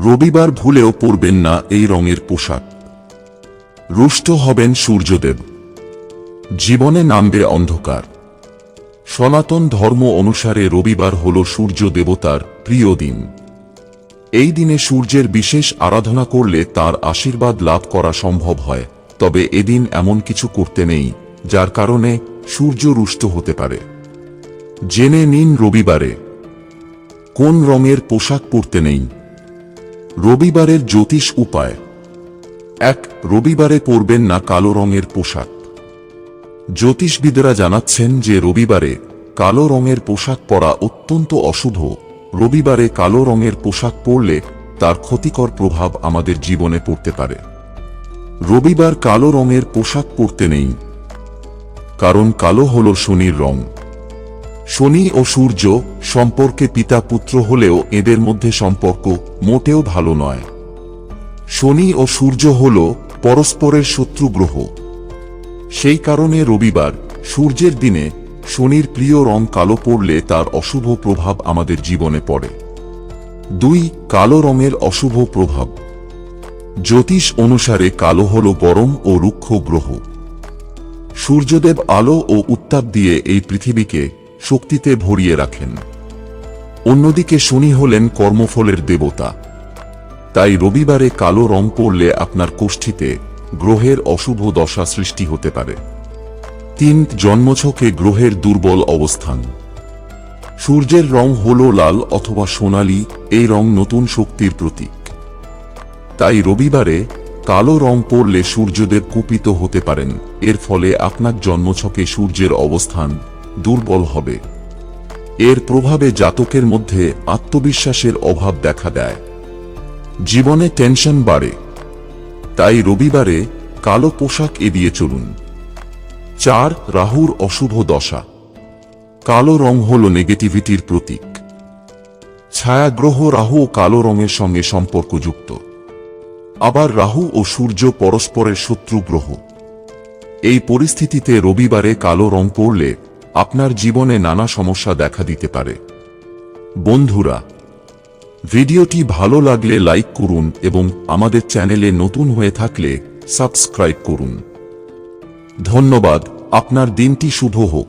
রবিবার ভুলেও পরবেন না এই রঙের পোশাক। রুষ্ট হবেন সূর্যদেব। জীবনে নামবে অন্ধকার। সনাতন ধর্ম অনুসারে রবিবার হল সূর্য দেবতার প্রিয় দিন। এই দিনে সূর্যের বিশেষ আরাধনা করলে তার আশীর্বাদ লাভ করা সম্ভব হয়, তবে এদিন এমন কিছু করতে নেই যার কারণে সূর্য রুষ্ট হতে পারে। জেনে নিন রবিবারে কোন রঙের পোশাক পরতে নেই। রবিবারের জ্যোতিষ উপায়। ১. রবিবারে পরবেন না কালো রঙের পোশাক। জ্যোতিষবিদরা জানাচ্ছেন যে রবিবারে কালো রঙের পোশাক পরা অত্যন্ত অশুভ। রবিবারে কালো রঙের পোশাক পরলে তার ক্ষতিকর প্রভাব আমাদের জীবনে পড়তে পারে। রবিবার কালো রঙের পোশাক পরতে নেই, কারণ কালো হল শনির রং। শনি ও সূর্য সম্পর্কে পিতা পুত্র হলেও এদের মধ্যে সম্পর্ক মোটেও ভালো নয়। শনি ও সূর্য হল পরস্পরের শত্রু গ্রহ। সেই কারণে রবিবার সূর্যের দিনে শনির প্রিয় রং কালো পরলে তার অশুভ প্রভাব আমাদের জীবনে পড়ে। ২. কালো রঙের অশুভ প্রভাব। জ্যোতিষ অনুসারে কালো হল গরম ও রুক্ষ গ্রহ। সূর্যদেব আলো ও উত্তাপ দিয়ে এই পৃথিবীকে শক্তিতে ভরিয়ে রাখেন। অন্যদিকে শনি হলেন কর্মফলের দেবতা। তাই রবিবারে কালো রং পরলে আপনার কোষ্ঠীতে গ্রহের অশুভ দশা সৃষ্টি হতে পারে। ৩. জন্মছকে গ্রহের দুর্বল অবস্থান। সূর্যের রং হল লাল অথবা সোনালী। এই রং নতুন শক্তির প্রতীক। তাই রবিবারে কালো রং পরলে সূর্যদেব কুপিত হতে পারেন। এর ফলে আপনার জন্মছকে সূর্যের অবস্থান দুর্বল হবে। এর প্রভাবে জাতকের মধ্যে আত্মবিশ্বাসের অভাব দেখা দেয়। জীবনে টেনশন বাড়ে। তাই রবিবারে কালো পোশাক এড়িয়ে চলুন। ৪. রাহুর অশুভ দশা। কালো রং হল নেগেটিভিটির প্রতীক। ছায়াগ্রহ রাহু কালো রঙের সঙ্গে সম্পর্কযুক্ত। আবার রাহু ও সূর্য পরস্পরের শত্রু গ্রহ। এই পরিস্থিতিতে রবিবারে কালো রং পরলে আপনার জীবনে নানা সমস্যা দেখা দিতে পারে। বন্ধুরা, ভিডিওটি ভালো লাগলে লাইক করুন এবং আমাদের চ্যানেলে নতুন হয়ে থাকলে সাবস্ক্রাইব করুন। ধন্যবাদ। আপনার দিনটি শুভ হোক।